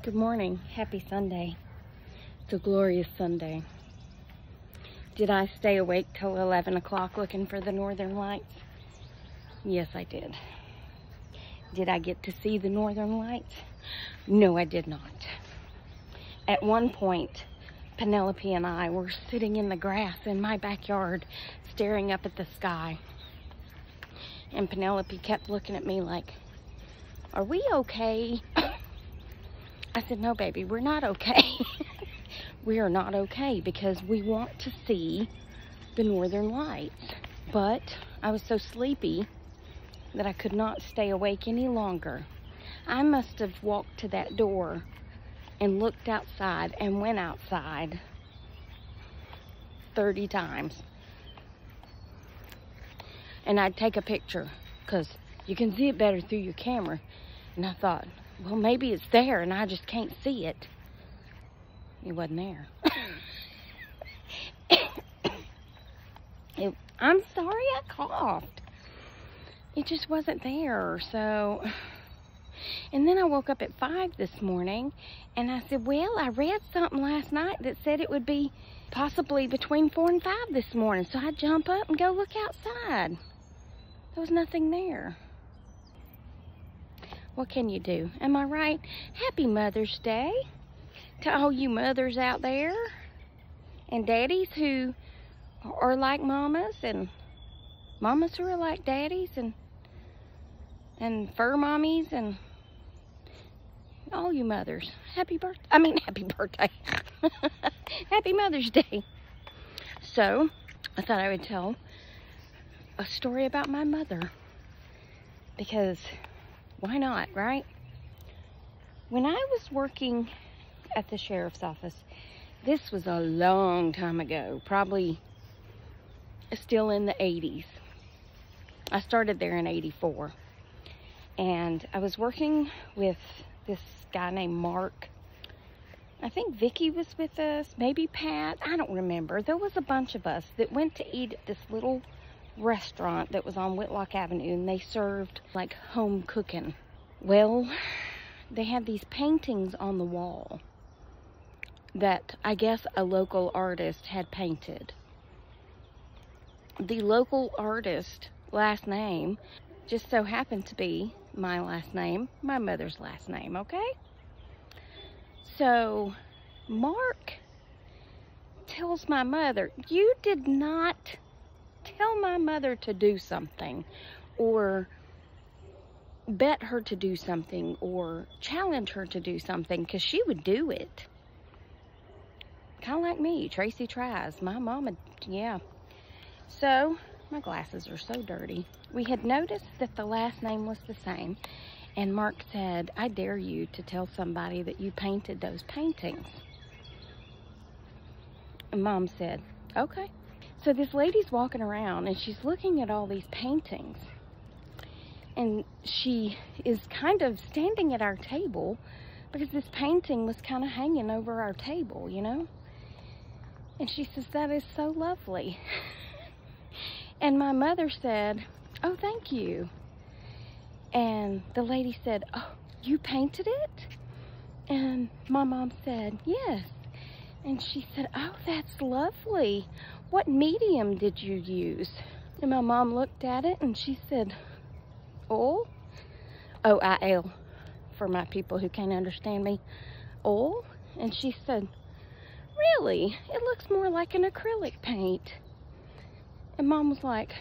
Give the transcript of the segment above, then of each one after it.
Good morning. Happy Sunday. It's a glorious Sunday. Did I stay awake till 11 o'clock looking for the northern lights? Yes, I did. Did I get to see the northern lights? No, I did not. At one point, Penelope and I were sitting in the grass in my backyard, staring up at the sky. And Penelope kept looking at me like, "Are we okay?" I said, "No, baby, we're not okay." We are not okay because we want to see the northern lights. But I was so sleepy that I could not stay awake any longer. I must have walked to that door and looked outside and went outside 30 times. And I'd take a picture because you can see it better through your camera. And I thought, well, maybe it's there and I just can't see it. It wasn't there. I'm sorry I coughed. It just wasn't there. So, and then I woke up at 5 this morning and I said, well, I read something last night that said it would be possibly between 4 and 5 this morning. So I jump up and go look outside. There was nothing there. What can you do? Am I right? Happy Mother's Day to all you mothers out there and daddies who are like mamas and mamas who are like daddies and fur mommies and all you mothers. Happy birthday. Happy Mother's Day. So, I thought I would tell a story about my mother because why not, right? When I was working at the sheriff's office, this was a long time ago, probably still in the 80s. I started there in 84. And I was working with this guy named Mark. I think Vicky was with us, maybe Pat, I don't remember. There was a bunch of us that went to eat at this little restaurant that was on Whitlock Avenue, and they served like home cooking. Well, they had these paintings on the wall that I guess a local artist had painted. The local artist last name just so happened to be my last name, my mother's last name, okay? So Mark tells my mother, "You did not tell my mother to do something or bet her to do something or challenge her to do something because she would do it." Kind of like me, Tracy tries. My mama, yeah. So, my glasses are so dirty. We had noticed that the last name was the same. And Mark said, "I dare you to tell somebody that you painted those paintings." And Mom said, "Okay." So this lady's walking around and she's looking at all these paintings. And she is kind of standing at our table because this painting was kind of hanging over our table, you know? And she says, "That is so lovely." And my mother said, "Oh, thank you." And the lady said, "Oh, you painted it?" And my mom said, "Yes." And she said, "Oh, that's lovely. What medium did you use?" And my mom looked at it and she said, "Oil?" O-I-L, for my people who can't understand me. Oil? And she said, "Really? It looks more like an acrylic paint." And Mom was like,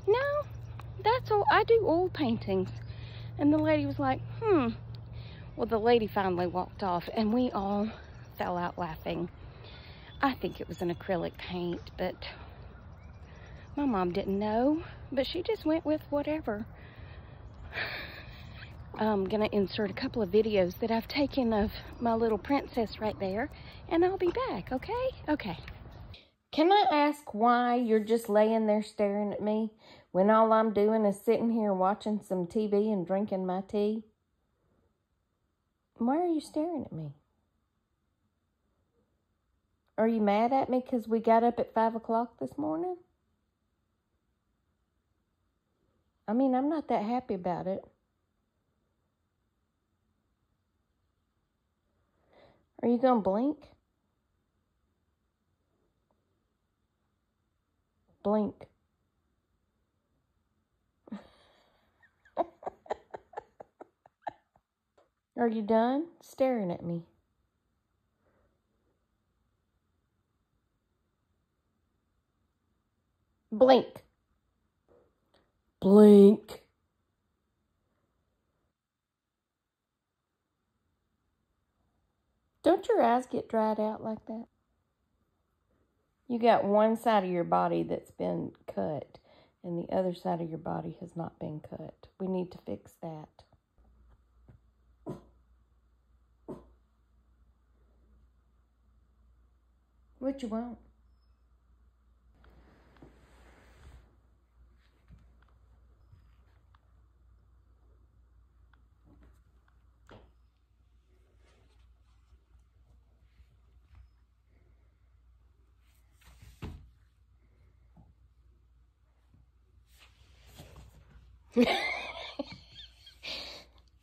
"No, that's all. I do oil paintings." And the lady was like, Well, the lady finally walked off and we all fell out laughing. I think it was an acrylic paint, but my mom didn't know, but she just went with whatever. I'm gonna insert a couple of videos that I've taken of my little princess right there, and I'll be back, okay? Okay. Can I ask why you're just laying there staring at me when all I'm doing is sitting here watching some TV and drinking my tea? Why are you staring at me? Are you mad at me because we got up at 5 o'clock this morning? I mean, I'm not that happy about it. Are you gonna blink? Blink. Are you done staring at me? Blink. Blink. Don't your eyes get dried out like that? You got one side of your body that's been cut, and the other side of your body has not been cut. We need to fix that. What you want?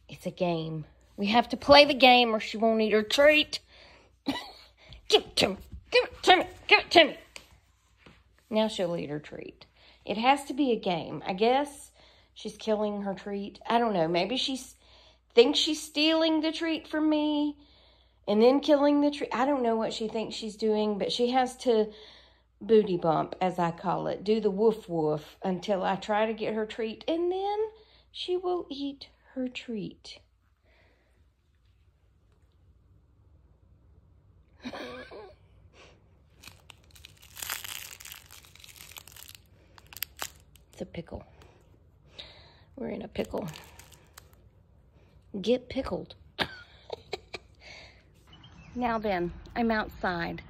It's a game. We have to play the game or she won't eat her treat. Give it to me. Give it to me. Give it to me. Now she'll eat her treat. It has to be a game. I guess she's killing her treat. I don't know. Maybe she thinks she's stealing the treat from me and then killing the treat. I don't know what she thinks she's doing, but she has to booty bump, as I call it. Do the woof woof until I try to get her treat, and then she will eat her treat. It's a pickle. We're in a pickle. Get pickled. Now then, I'm outside,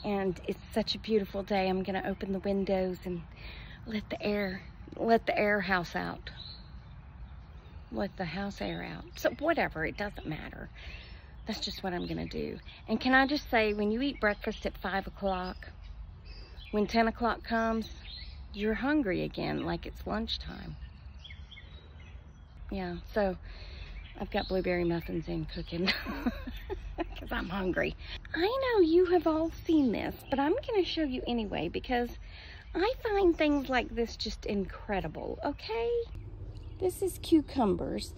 and it's such a beautiful day. I'm gonna open the windows and let the air house out. Let the house air out. So whatever, it doesn't matter. That's just what I'm gonna do. And can I just say, when you eat breakfast at 5 o'clock, when 10 o'clock comes, you're hungry again, like it's lunchtime. Yeah, so I've got blueberry muffins in cooking because I'm hungry. I know you have all seen this, but I'm going to show you anyway because I find things like this just incredible, okay? This is cucumbers.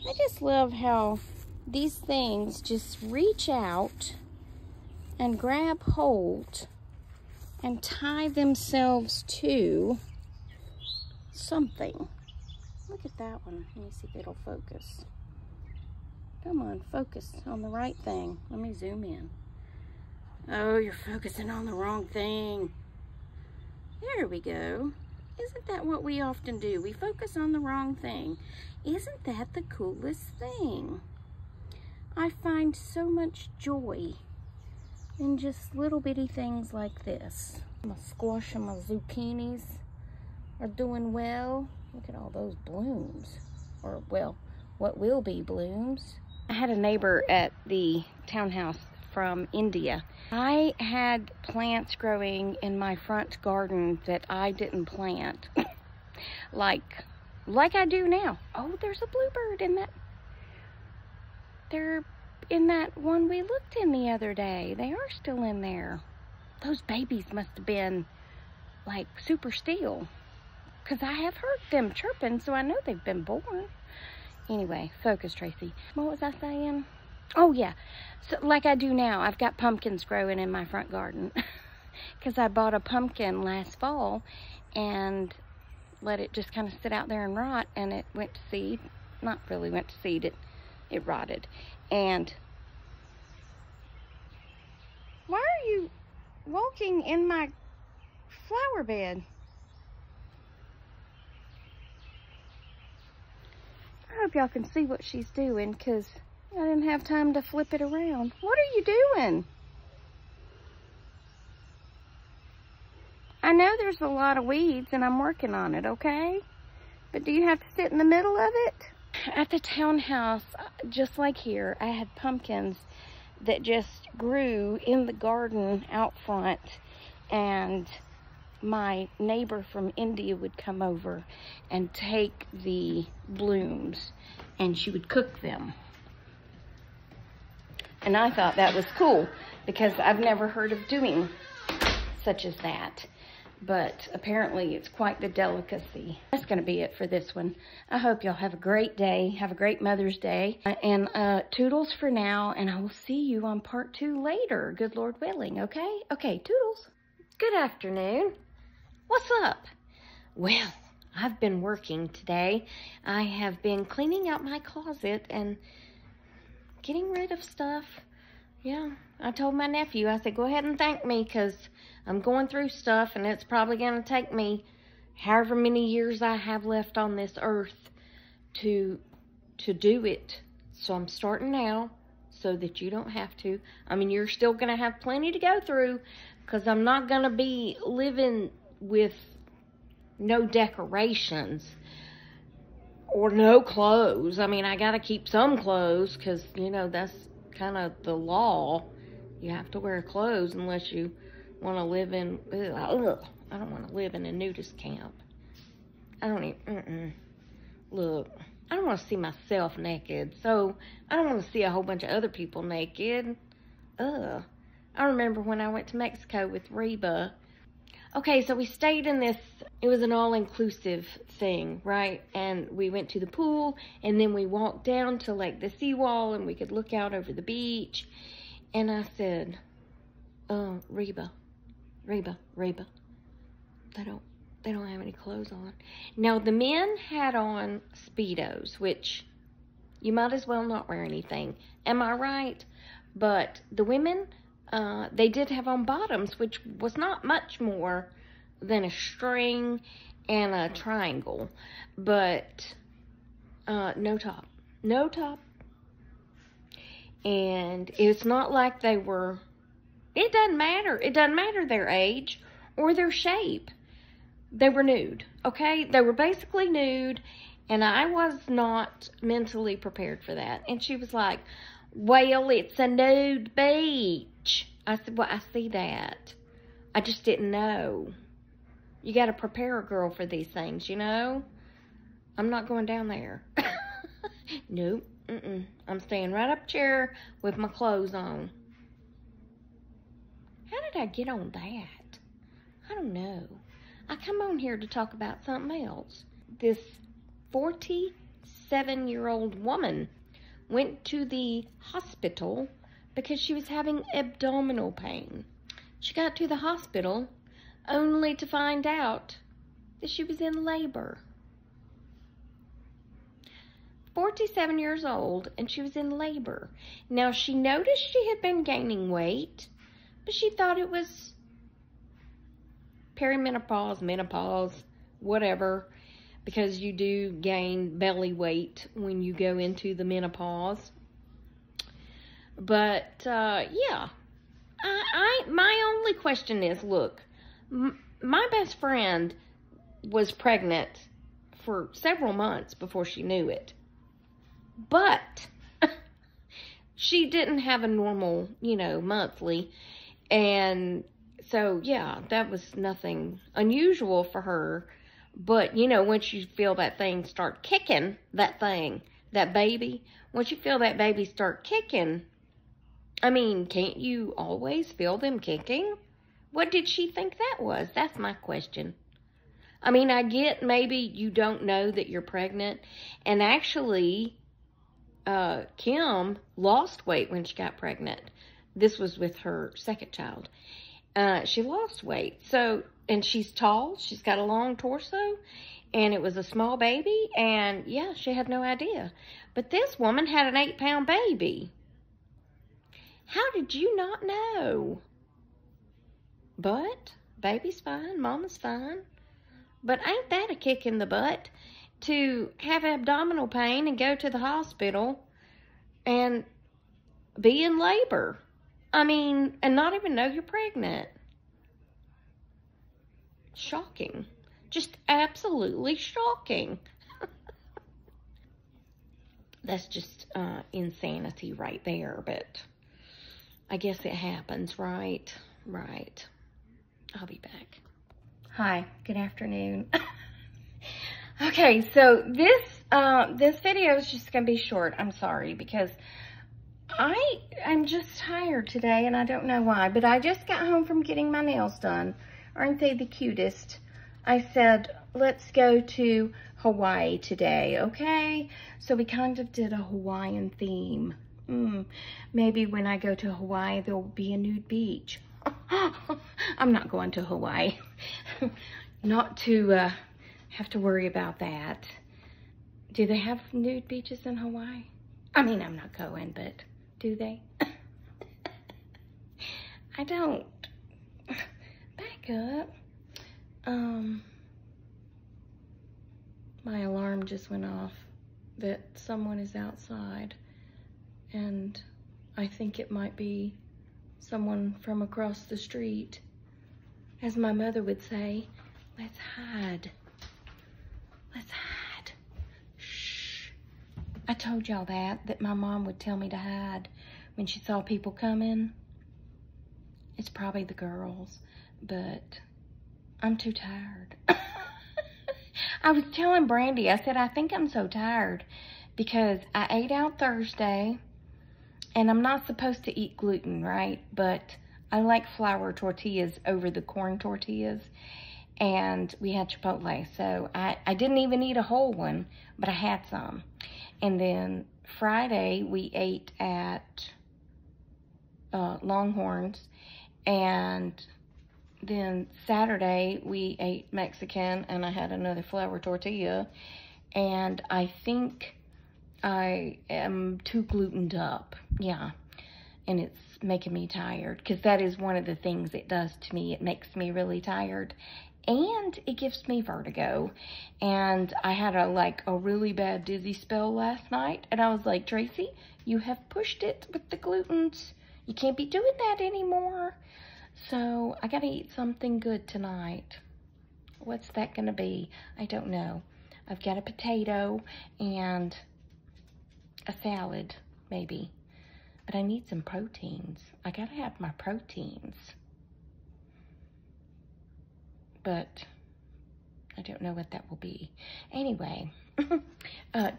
I just love how these things just reach out and grab hold and tie themselves to something. Look at that one. Let me see if it'll focus. Come on, focus on the right thing. Let me zoom in. Oh, you're focusing on the wrong thing. There we go. Isn't that what we often do? We focus on the wrong thing. Isn't that the coolest thing? I find so much joy in just little bitty things like this. My squash and my zucchinis are doing well. Look at all those blooms. Or, well, what will be blooms. I had a neighbor at the townhouse from India. I had plants growing in my front garden that I didn't plant. like I do now. Oh, there's a bluebird in that. They're in that one we looked in the other day. They are still in there. Those babies must have been like super steel, because I have heard them chirping, so I know they've been born. Anyway, focus, Tracy. What was I saying? Oh yeah, so like I do now, I've got pumpkins growing in my front garden because I bought a pumpkin last fall and let it just kind of sit out there and rot, and it went to seed. Not really went to seed, it rotted. And why are you walking in my flower bed? I hope y'all can see what she's doing, because I didn't have time to flip it around. What are you doing? I know there's a lot of weeds and I'm working on it, okay? But do you have to sit in the middle of it? At the townhouse, just like here, I had pumpkins that just grew in the garden out front, and my neighbor from India would come over and take the blooms and she would cook them. And I thought that was cool because I've never heard of doing such as that. But apparently it's quite the delicacy. That's going to be it for this one. I hope y'all have a great day. Have a great Mother's Day. And toodles for now. And I will see you on part 2 later. Good Lord willing, okay? Okay, toodles. Good afternoon. What's up? Well, I've been working today. I have been cleaning out my closet and getting rid of stuff. Yeah, I told my nephew, I said, go ahead and thank me because I'm going through stuff and it's probably going to take me however many years I have left on this earth to do it. So I'm starting now so that you don't have to. I mean, you're still going to have plenty to go through because I'm not going to be living with no decorations or no clothes. I mean, I got to keep some clothes because, you know, that's kind of the law. You have to wear clothes unless you want to live in, ugh, I don't want to live in a nudist camp. I don't even, look, I don't want to see myself naked, so I don't want to see a whole bunch of other people naked. Ugh. I remember when I went to Mexico with Reba. Okay, so we stayed in this, it was an all-inclusive thing, right? And we went to the pool, and then we walked down to, like, the seawall, and we could look out over the beach. And I said, Reba, they don't have any clothes on. Now, the men had on Speedos, which you might as well not wear anything. Am I right? But the women, they did have on bottoms, which was not much more than a string and a triangle. But no top. No top. And it's not like they were, it doesn't matter. It doesn't matter their age or their shape. They were nude, okay? They were basically nude, and I was not mentally prepared for that. And she was like, well, it's a nude beach. I said, well, I see that. I just didn't know. You got to prepare a girl for these things, you know? I'm not going down there. Nope. I'm staying right up chair with my clothes on. How did I get on that? I don't know. I come on here to talk about something else. This 47-year-old woman went to the hospital because she was having abdominal pain. She got to the hospital only to find out that she was in labor. 47 years old, and she was in labor. Now, she noticed she had been gaining weight, but she thought it was perimenopause, menopause, whatever, because you do gain belly weight when you go into the menopause. But, yeah, my only question is, look, my best friend was pregnant for several months before she knew it. But she didn't have a normal, you know, monthly. And so, yeah, that was nothing unusual for her. But, you know, once you feel that thing start kicking, that baby, once you feel that baby start kicking, I mean, can't you always feel them kicking? What did she think that was? That's my question. I mean, I get maybe you don't know that you're pregnant. And actually, Kim lost weight when she got pregnant. This was with her second child. She lost weight. So, and she's tall. She's got a long torso. And it was a small baby. And, yeah, she had no idea. But this woman had an 8-pound baby. How did you not know? But, baby's fine. Mama's fine. But ain't that a kick in the butt to have abdominal pain and go to the hospital and be in labor? I mean, and not even know you're pregnant. Shocking. Just absolutely shocking. That's just insanity right there, but I guess it happens, right? Right. I'll be back. Hi, good afternoon. Okay, so this video is just gonna be short. I'm sorry, because I I'm just tired today, and I don't know why, but I just got home from getting my nails done. Aren't they the cutest? I said, let's go to Hawaii today, okay? So we kind of did a Hawaiian theme. Maybe when I go to Hawaii, there'll be a nude beach. I'm not going to Hawaii. Not to have to worry about that. Do they have nude beaches in Hawaii? I mean, I'm not going, but do they? I don't. Back up. My alarm just went off that someone is outside, and I think it might be someone from across the street. As my mother would say, let's hide. Let's hide. Shh. I told y'all that my mom would tell me to hide when she saw people coming. It's probably the girls, but I'm too tired. I was telling Brandy, I said, I think I'm so tired because I ate out Thursday, and I'm not supposed to eat gluten, right? But I like flour tortillas over the corn tortillas, and we had Chipotle. So I didn't even eat a whole one, but I had some. And then Friday, we ate at Longhorns, and then Saturday, we ate Mexican, and I had another flour tortilla, and I think I am too glutened up, yeah, and it's making me tired, because that is one of the things it does to me. It makes me really tired, and it gives me vertigo, and I had a really bad dizzy spell last night, and I was like, Tracy, you have pushed it with the glutens. You can't be doing that anymore. So I gotta eat something good tonight. What's that gonna be? I don't know. I've got a potato and a salad, maybe. But I need some proteins. I gotta have my proteins. But I don't know what that will be. Anyway,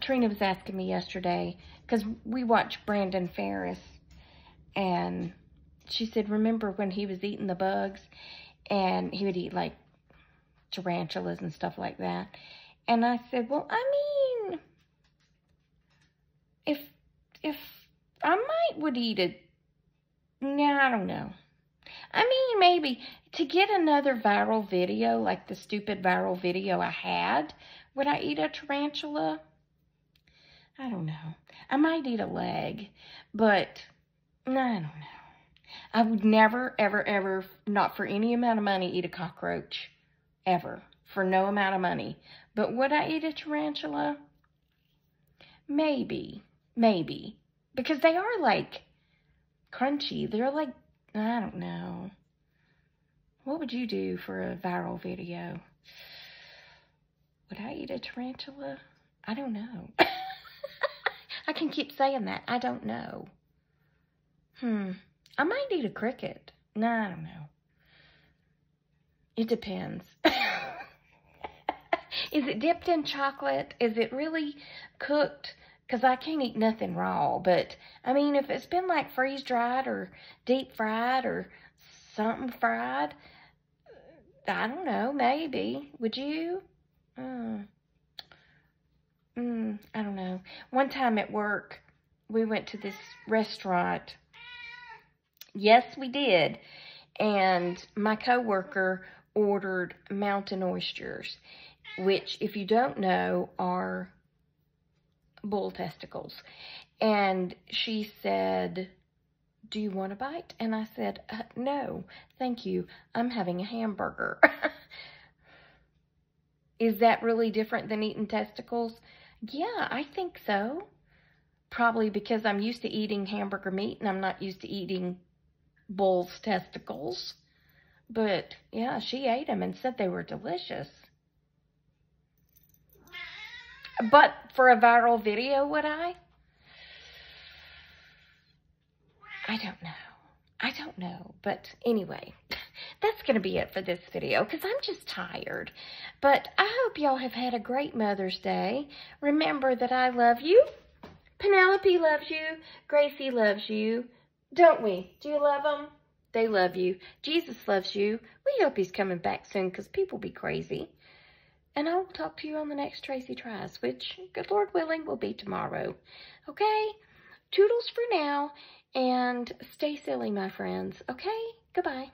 Trina was asking me yesterday, because we watched Brandon Ferris, and she said, remember when he was eating the bugs, and he would eat like tarantulas and stuff like that? And I said, well, I mean, if I would eat it, I don't know. I mean, maybe to get another viral video, like the stupid viral video I had, would I eat a tarantula? I don't know. I might eat a leg, but I don't know. I would never, ever, ever, not for any amount of money, eat a cockroach. Ever. For no amount of money. But would I eat a tarantula? Maybe. Maybe. Because they are, like, crunchy. They're like, I don't know. What would you do for a viral video? Would I eat a tarantula? I don't know. I can keep saying that. I don't know. I might eat a cricket. No, I don't know. It depends. Is it dipped in chocolate? Is it really cooked? Because I can't eat nothing raw. But, I mean, if it's been like freeze-dried or deep-fried or something fried, I don't know, maybe. Would you? I don't know. One time at work, we went to this restaurant. Yes, we did. And my coworker ordered mountain oysters, which, if you don't know, are bull testicles. And she said, do you want a bite? And I said, no, thank you. I'm having a hamburger. Is that really different than eating testicles? Yeah, I think so. Probably because I'm used to eating hamburger meat and I'm not used to eating bull's testicles. But, yeah, she ate them and said they were delicious. But for a viral video, would I? I don't know. I don't know. But anyway, that's going to be it for this video because I'm just tired. But I hope y'all have had a great Mother's Day. Remember that I love you. Penelope loves you. Gracie loves you. Don't we? Do you love them? They love you. Jesus loves you. We hope he's coming back soon because people be crazy. And I will talk to you on the next Tracy Tries, which, good Lord willing, will be tomorrow. Okay? Toodles for now, and stay silly, my friends. Okay? Goodbye.